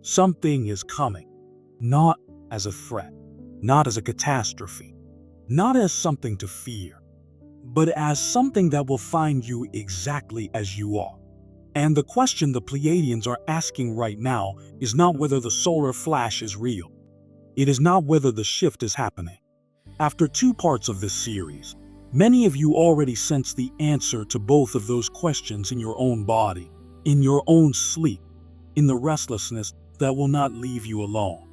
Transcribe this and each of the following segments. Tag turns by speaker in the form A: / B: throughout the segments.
A: Something is coming, not as a threat, not as a catastrophe, not as something to fear, but as something that will find you exactly as you are. And the question the Pleiadians are asking right now is not whether the solar flash is real. It is not whether the shift is happening. After 2 parts of this series, many of you already sense the answer to both of those questions in your own body, in your own sleep, in the restlessness that will not leave you alone.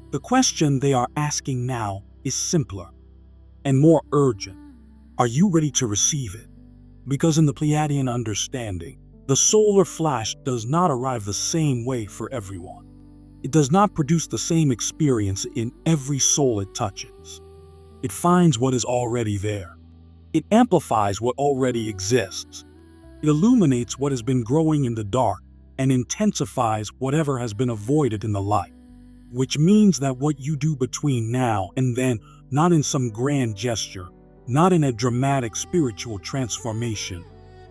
A: The question they are asking now is simpler and more urgent. Are you ready to receive it? Because in the Pleiadian understanding, the solar flash does not arrive the same way for everyone. It does not produce the same experience in every soul it touches. It finds what is already there. It amplifies what already exists. It illuminates what has been growing in the dark and intensifies whatever has been avoided in the light. Which means that what you do between now and then, not in some grand gesture, not in a dramatic spiritual transformation,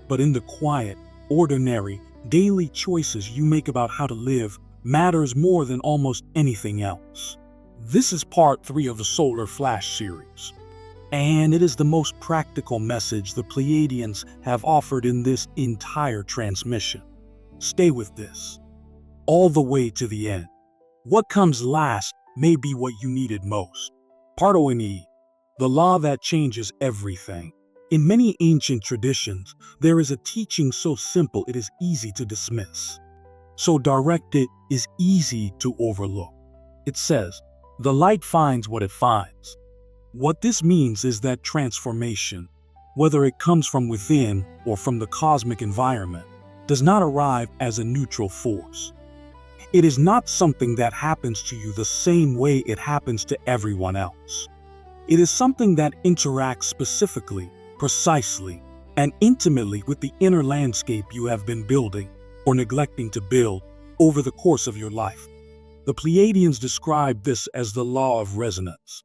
A: but in the quiet, ordinary, daily choices you make about how to live, matters more than almost anything else. This is part 3 of the Solar Flash series, and it is the most practical message the Pleiadians have offered in this entire transmission. Stay with this, all the way to the end. What comes last may be what you needed most. Part O and E, the law that changes everything. In many ancient traditions, there is a teaching so simple it is easy to dismiss. So direct it is easy to overlook. It says, the light finds what it finds. What this means is that transformation, whether it comes from within or from the cosmic environment, does not arrive as a neutral force. It is not something that happens to you the same way it happens to everyone else. It is something that interacts specifically, precisely, and intimately with the inner landscape you have been building or neglecting to build over the course of your life. The Pleiadians describe this as the law of resonance.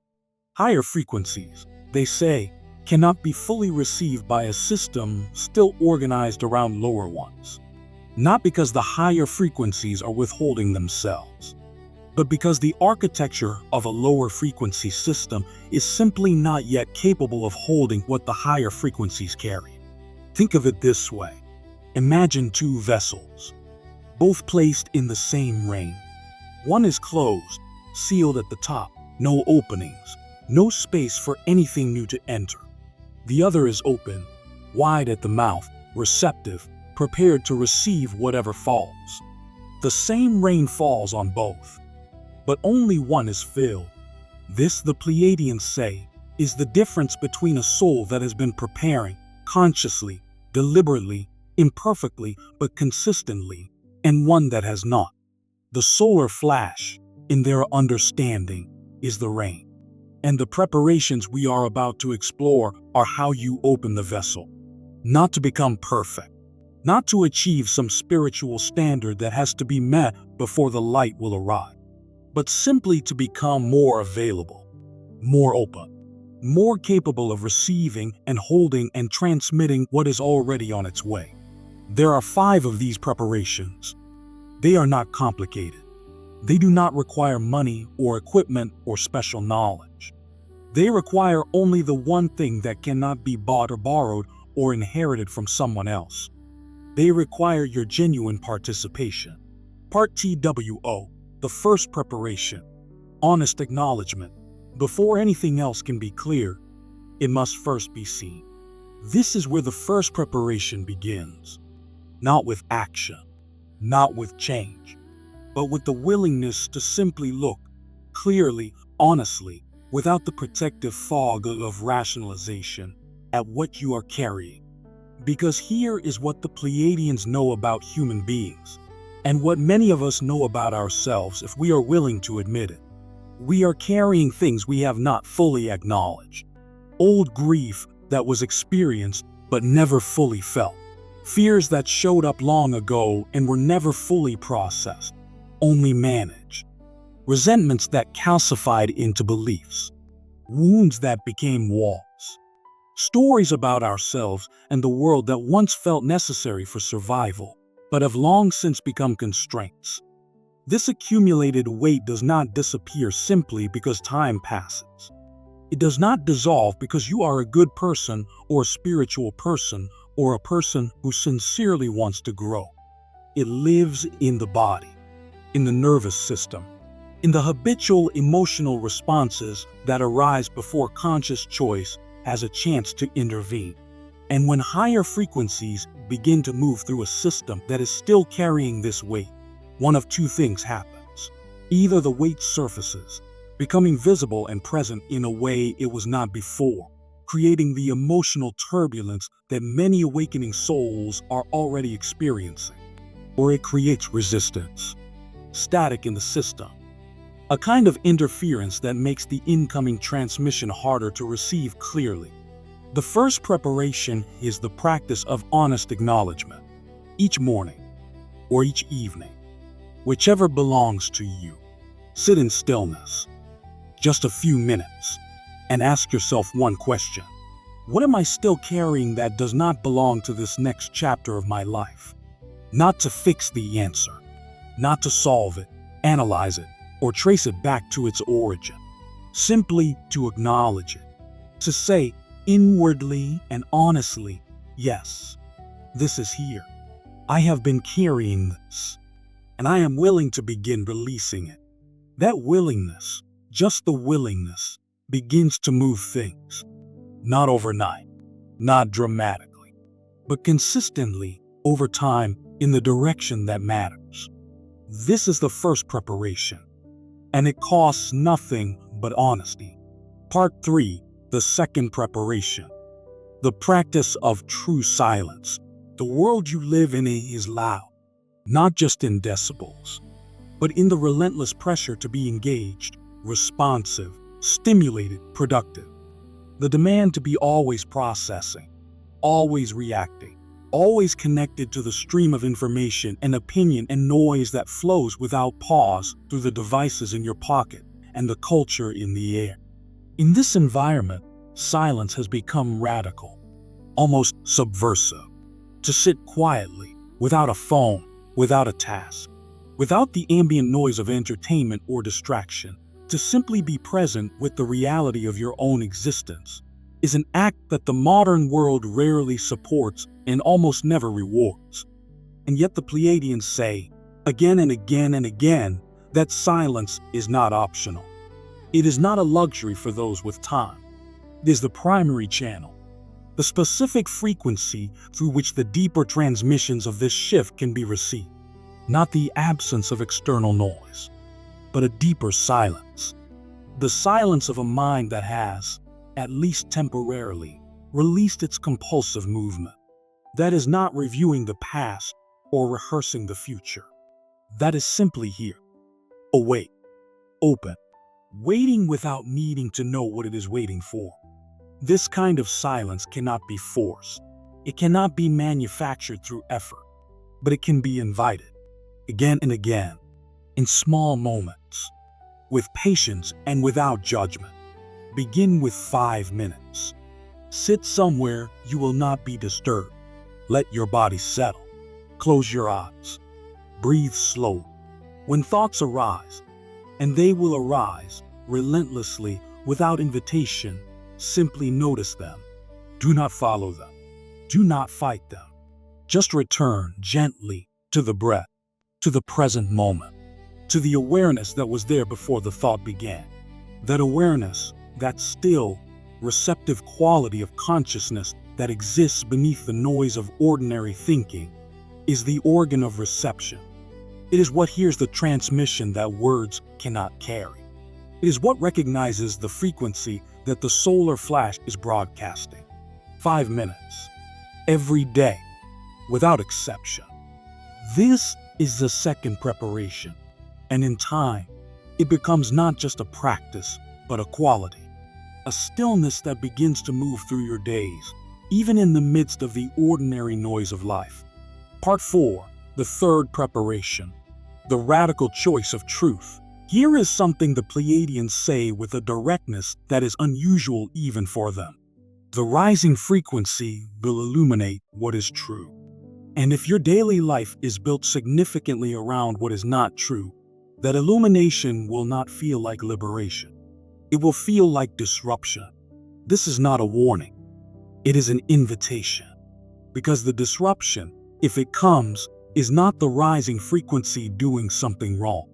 A: Higher frequencies, they say, cannot be fully received by a system still organized around lower ones. Not because the higher frequencies are withholding themselves, but because the architecture of a lower frequency system is simply not yet capable of holding what the higher frequencies carry. Think of it this way. Imagine 2 vessels, both placed in the same ring. One is closed, sealed at the top, no openings, no space for anything new to enter. The other is open, wide at the mouth, receptive, prepared to receive whatever falls. The same rain falls on both, but only one is filled. This, the Pleiadians say, is the difference between a soul that has been preparing, consciously, deliberately, imperfectly, but consistently, and one that has not. The solar flash, in their understanding, is the rain. And the preparations we are about to explore are how you open the vessel. Not to become perfect, not to achieve some spiritual standard that has to be met before the light will arrive, but simply to become more available, more open, more capable of receiving and holding and transmitting what is already on its way. There are 5 of these preparations. They are not complicated. They do not require money or equipment or special knowledge. They require only the one thing that cannot be bought or borrowed or inherited from someone else. They require your genuine participation. Part TWO, the first preparation, honest acknowledgement. Before anything else can be clear, it must first be seen. This is where the first preparation begins. Not with action, not with change, but with the willingness to simply look, clearly, honestly, without the protective fog of rationalization, at what you are carrying. Because here is what the Pleiadians know about human beings, and what many of us know about ourselves if we are willing to admit it. We are carrying things we have not fully acknowledged. Old grief that was experienced but never fully felt. Fears that showed up long ago and were never fully processed, only managed. Resentments that calcified into beliefs. Wounds that became walls. Stories about ourselves and the world that once felt necessary for survival, but have long since become constraints. This accumulated weight does not disappear simply because time passes. It does not dissolve because you are a good person or a spiritual person or a person who sincerely wants to grow. It lives in the body, in the nervous system, in the habitual emotional responses that arise before conscious choice has a chance to intervene. And when higher frequencies begin to move through a system that is still carrying this weight, one of two things happens. Either the weight surfaces, becoming visible and present in a way it was not before, creating the emotional turbulence that many awakening souls are already experiencing, or it creates resistance, static in the system, a kind of interference that makes the incoming transmission harder to receive clearly. The first preparation is the practice of honest acknowledgement. Each morning, or each evening, whichever belongs to you, sit in stillness, just a few minutes, and ask yourself one question. What am I still carrying that does not belong to this next chapter of my life? Not to fix the answer, not to solve it, analyze it, or trace it back to its origin. Simply to acknowledge it. To say inwardly and honestly, yes, this is here. I have been carrying this, and I am willing to begin releasing it. That willingness, just the willingness, begins to move things. Not overnight, not dramatically, but consistently over time in the direction that matters. This is the first preparation, and it costs nothing but honesty. Part 3, the second preparation. The practice of true silence. The world you live in is loud, not just in decibels, but in the relentless pressure to be engaged, responsive, stimulated, productive. The demand to be always processing, always reacting, always connected to the stream of information and opinion and noise that flows without pause through the devices in your pocket and the culture in the air. In this environment, silence has become radical, almost subversive. To sit quietly, without a phone, without a task, without the ambient noise of entertainment or distraction, to simply be present with the reality of your own existence, is an act that the modern world rarely supports and almost never rewards. And yet the Pleiadians say, again and again and again, that silence is not optional. It is not a luxury for those with time. It is the primary channel, the specific frequency through which the deeper transmissions of this shift can be received. Not the absence of external noise, but a deeper silence. The silence of a mind that has, at least temporarily, released its compulsive movement. That is not reviewing the past or rehearsing the future. That is simply here, awake, open, waiting without needing to know what it is waiting for. This kind of silence cannot be forced. It cannot be manufactured through effort, but it can be invited, again and again, in small moments, with patience and without judgment. Begin with 5 minutes. Sit somewhere you will not be disturbed. Let your body settle. Close your eyes. Breathe slowly. When thoughts arise, and they will arise relentlessly without invitation, simply notice them. Do not follow them. Do not fight them. Just return gently to the breath, to the present moment, to the awareness that was there before the thought began. That awareness, that still, receptive quality of consciousness that exists beneath the noise of ordinary thinking, is the organ of reception. It is what hears the transmission that words cannot carry. It is what recognizes the frequency that the solar flash is broadcasting. 5 minutes, every day, without exception. This is the second preparation, and in time, it becomes not just a practice, but a quality. A stillness that begins to move through your days, even in the midst of the ordinary noise of life. Part 4, the third preparation, the radical choice of truth. Here is something the Pleiadians say with a directness that is unusual even for them. The rising frequency will illuminate what is true. And if your daily life is built significantly around what is not true, that illumination will not feel like liberation. It will feel like disruption. This is not a warning. It is an invitation. Because the disruption, if it comes, is not the rising frequency doing something wrong.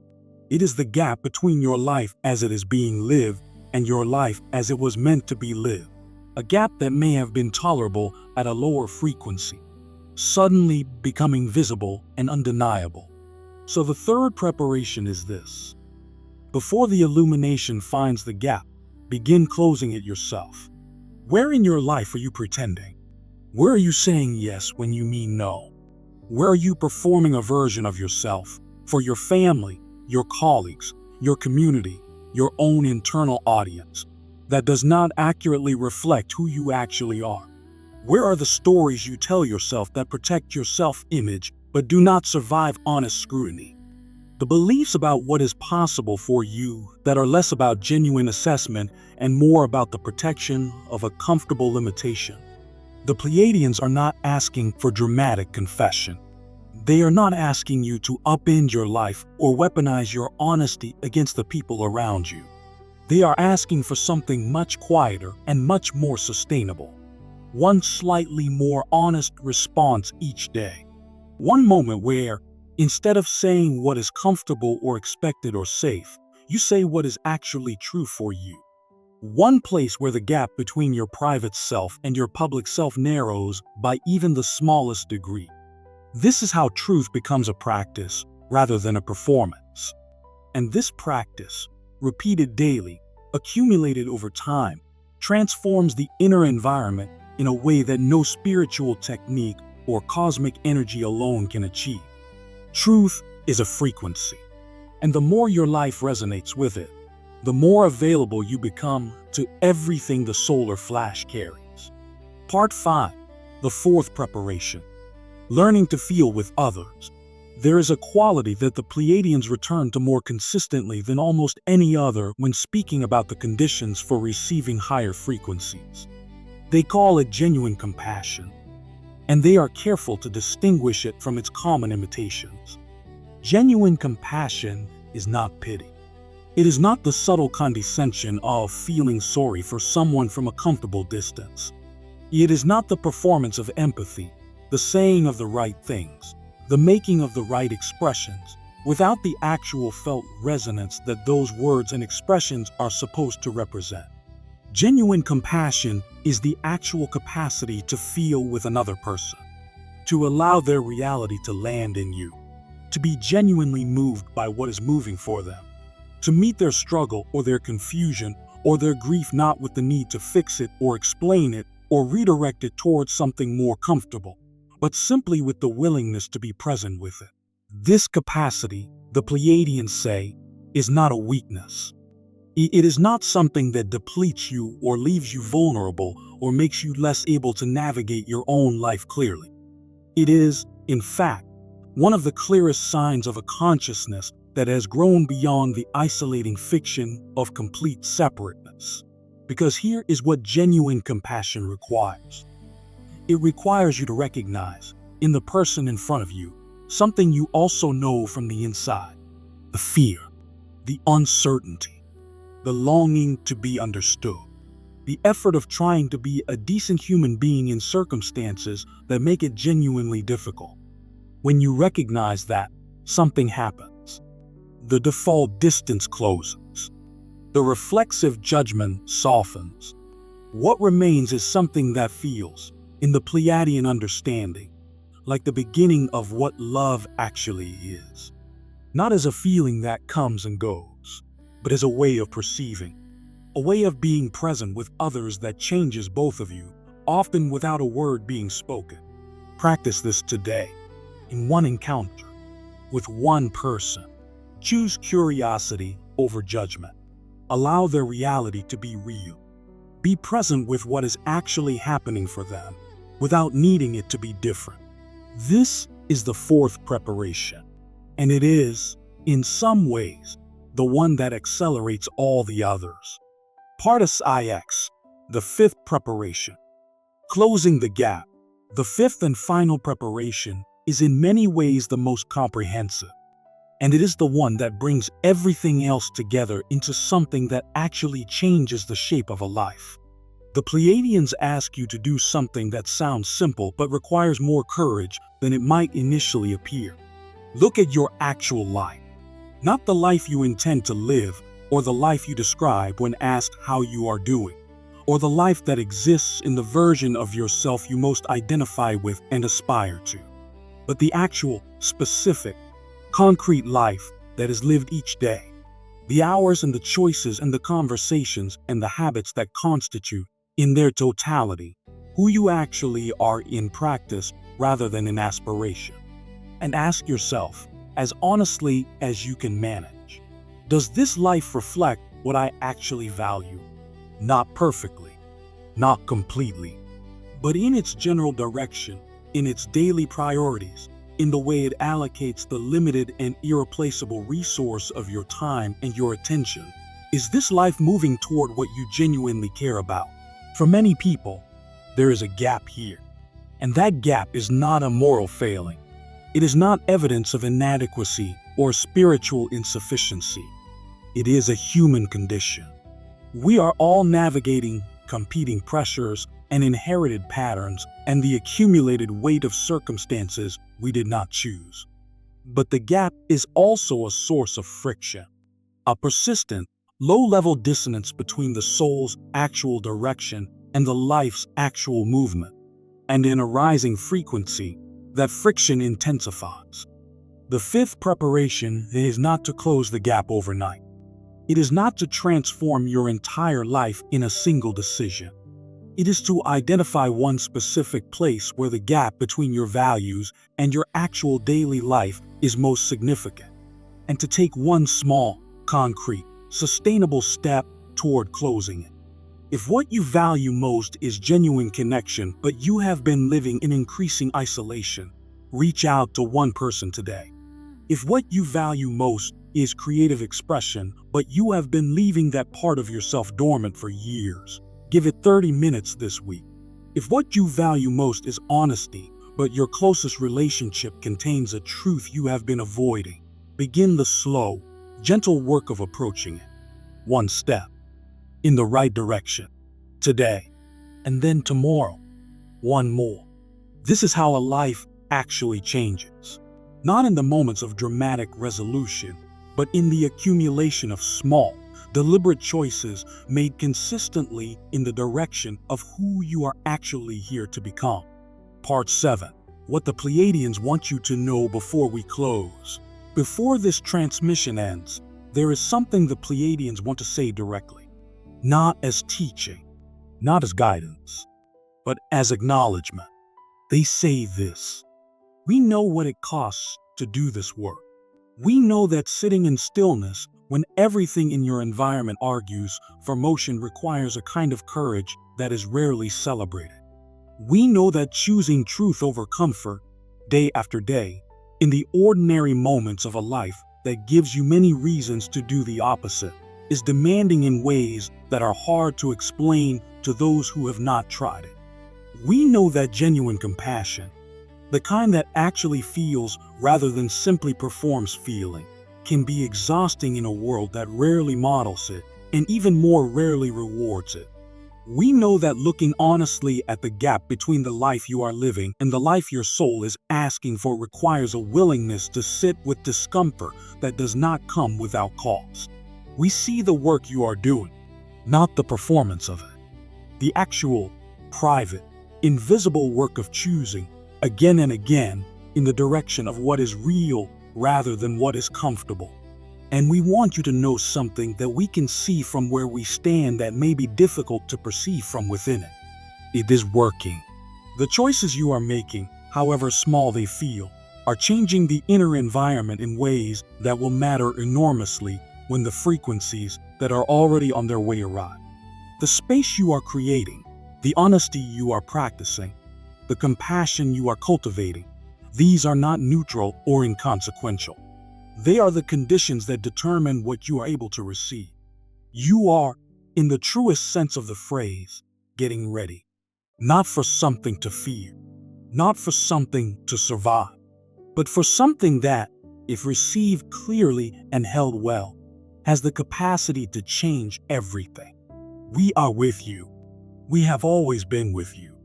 A: It is the gap between your life as it is being lived and your life as it was meant to be lived. A gap that may have been tolerable at a lower frequency, suddenly becoming visible and undeniable. So the third preparation is this. Before the illumination finds the gap, begin closing it yourself. Where in your life are you pretending? Where are you saying yes when you mean no? Where are you performing a version of yourself for your family, your colleagues, your community, your own internal audience that does not accurately reflect who you actually are? Where are the stories you tell yourself that protect your self-image but do not survive honest scrutiny? The beliefs about what is possible for you that are less about genuine assessment and more about the protection of a comfortable limitation. The Pleiadians are not asking for dramatic confession. They are not asking you to upend your life or weaponize your honesty against the people around you. They are asking for something much quieter and much more sustainable. One slightly more honest response each day. One moment where, instead of saying what is comfortable or expected or safe, you say what is actually true for you. One place where the gap between your private self and your public self narrows by even the smallest degree. This is how truth becomes a practice rather than a performance. And this practice, repeated daily, accumulated over time, transforms the inner environment in a way that no spiritual technique or cosmic energy alone can achieve. Truth is a frequency, and the more your life resonates with it, the more available you become to everything the solar flash carries. Part 5, the fourth preparation, learning to feel with others. There is a quality that the Pleiadians return to more consistently than almost any other when speaking about the conditions for receiving higher frequencies. They call it genuine compassion, and they are careful to distinguish it from its common imitations. Genuine compassion is not pity. It is not the subtle condescension of feeling sorry for someone from a comfortable distance. It is not the performance of empathy, the saying of the right things, the making of the right expressions, without the actual felt resonance that those words and expressions are supposed to represent. Genuine compassion is the actual capacity to feel with another person, to allow their reality to land in you, to be genuinely moved by what is moving for them, to meet their struggle or their confusion or their grief not with the need to fix it or explain it or redirect it towards something more comfortable, but simply with the willingness to be present with it. This capacity, the Pleiadians say, is not a weakness. It is not something that depletes you or leaves you vulnerable or makes you less able to navigate your own life clearly. It is, in fact, one of the clearest signs of a consciousness that has grown beyond the isolating fiction of complete separateness. Because here is what genuine compassion requires. It requires you to recognize, in the person in front of you, something you also know from the inside. The fear, the uncertainty, the longing to be understood, the effort of trying to be a decent human being in circumstances that make it genuinely difficult. When you recognize that, something happens. The default distance closes. The reflexive judgment softens. What remains is something that feels, in the Pleiadian understanding, like the beginning of what love actually is. Not as a feeling that comes and goes, but as a way of perceiving, a way of being present with others that changes both of you, often without a word being spoken. Practice this today, in one encounter, with one person. Choose curiosity over judgment. Allow their reality to be real. Be present with what is actually happening for them, without needing it to be different. This is the fourth preparation, and it is, in some ways, the one that accelerates all the others. Partis IX, the fifth preparation. Closing the gap. The fifth and final preparation is in many ways the most comprehensive. And it is the one that brings everything else together into something that actually changes the shape of a life. The Pleiadians ask you to do something that sounds simple but requires more courage than it might initially appear. Look at your actual life. Not the life you intend to live, or the life you describe when asked how you are doing, or the life that exists in the version of yourself you most identify with and aspire to, but the actual, specific, concrete life that is lived each day. The hours and the choices and the conversations and the habits that constitute, in their totality, who you actually are in practice rather than in aspiration. And ask yourself, as honestly as you can manage, does this life reflect what I actually value? Not perfectly, not completely, but in its general direction, in its daily priorities, in the way it allocates the limited and irreplaceable resource of your time and your attention. Is this life moving toward what you genuinely care about? For many people, there is a gap here, and that gap is not a moral failing. It is not evidence of inadequacy or spiritual insufficiency. It is a human condition. We are all navigating competing pressures and inherited patterns and the accumulated weight of circumstances we did not choose. But the gap is also a source of friction, a persistent, low-level dissonance between the soul's actual direction and the life's actual movement. And in a rising frequency, that friction intensifies. The fifth preparation is not to close the gap overnight. It is not to transform your entire life in a single decision. It is to identify one specific place where the gap between your values and your actual daily life is most significant, and to take one small, concrete, sustainable step toward closing it. If what you value most is genuine connection, but you have been living in increasing isolation, reach out to one person today. If what you value most is creative expression, but you have been leaving that part of yourself dormant for years, give it 30 minutes this week. If what you value most is honesty, but your closest relationship contains a truth you have been avoiding, begin the slow, gentle work of approaching it. One step in the right direction today, and then tomorrow, one more. This is how a life actually changes. Not in the moments of dramatic resolution, but in the accumulation of small, deliberate choices made consistently in the direction of who you are actually here to become. Part 7. What the Pleiadians want you to know before we close. Before this transmission ends, there is something the Pleiadians want to say directly. Not as teaching, not as guidance, but as acknowledgement. They say this: we know what it costs to do this work. We know that sitting in stillness when everything in your environment argues for motion requires a kind of courage that is rarely celebrated. We know that choosing truth over comfort, day after day, in the ordinary moments of a life that gives you many reasons to do the opposite, is demanding in ways that are hard to explain to those who have not tried it. We know that genuine compassion, the kind that actually feels rather than simply performs feeling, can be exhausting in a world that rarely models it and even more rarely rewards it. We know that looking honestly at the gap between the life you are living and the life your soul is asking for requires a willingness to sit with discomfort that does not come without cost. We see the work you are doing, not the performance of it. The actual, private, invisible work of choosing, again and again, in the direction of what is real rather than what is comfortable. And we want you to know something that we can see from where we stand that may be difficult to perceive from within it. It is working. The choices you are making, however small they feel, are changing the inner environment in ways that will matter enormously when the frequencies that are already on their way arrive. The space you are creating, the honesty you are practicing, the compassion you are cultivating, these are not neutral or inconsequential. They are the conditions that determine what you are able to receive. You are, in the truest sense of the phrase, getting ready. Not for something to fear, not for something to survive, but for something that, if received clearly and held well, has the capacity to change everything. We are with you. We have always been with you.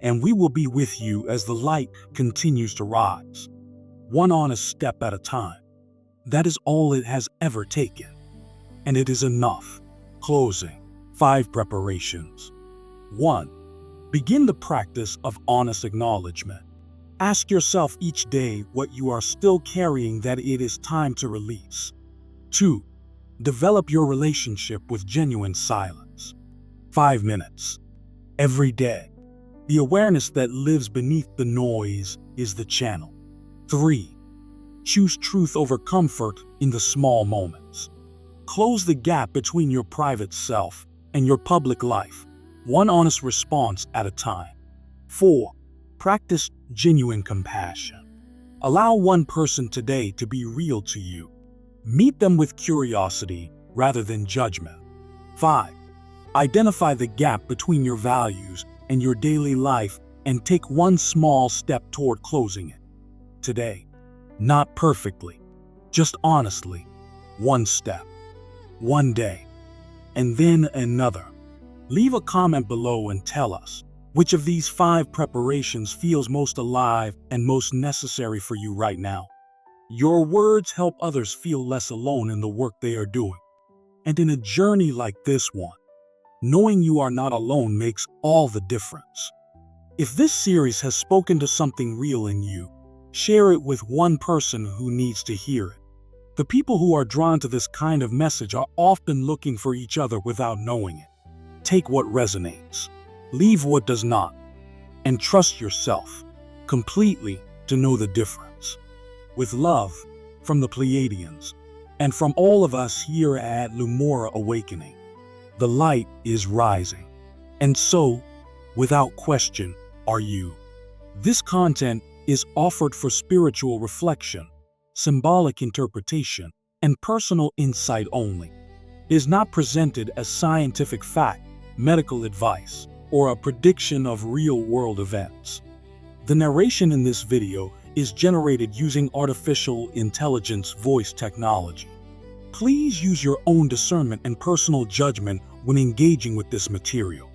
A: And we will be with you as the light continues to rise, one honest step at a time. That is all it has ever taken. And it is enough. Closing. 5 preparations. 1. Begin the practice of honest acknowledgement. Ask yourself each day what you are still carrying that it is time to release. 2. Develop your relationship with genuine silence. 5 minutes. Every day. The awareness that lives beneath the noise is the channel. 3. Choose truth over comfort in the small moments. Close the gap between your private self and your public life, one honest response at a time. 4. Practice genuine compassion. Allow one person today to be real to you. Meet them with curiosity rather than judgment. 5. Identify the gap between your values and your daily life and take one small step toward closing it. Today, not perfectly, just honestly, one step, one day, and then another. Leave a comment below and tell us which of these 5 preparations feels most alive and most necessary for you right now. Your words help others feel less alone in the work they are doing. And in a journey like this one, knowing you are not alone makes all the difference. If this series has spoken to something real in you, share it with one person who needs to hear it. The people who are drawn to this kind of message are often looking for each other without knowing it. Take what resonates, leave what does not, and trust yourself completely to know the difference. With love from the Pleiadians and from all of us here at Lumora Awakening, the light is rising, and so, without question, are you. This content is offered for spiritual reflection, symbolic interpretation, and personal insight only. It is not presented as scientific fact, medical advice, or a prediction of real-world events. The narration in this video is generated using artificial intelligence voice technology. Please use your own discernment and personal judgment when engaging with this material.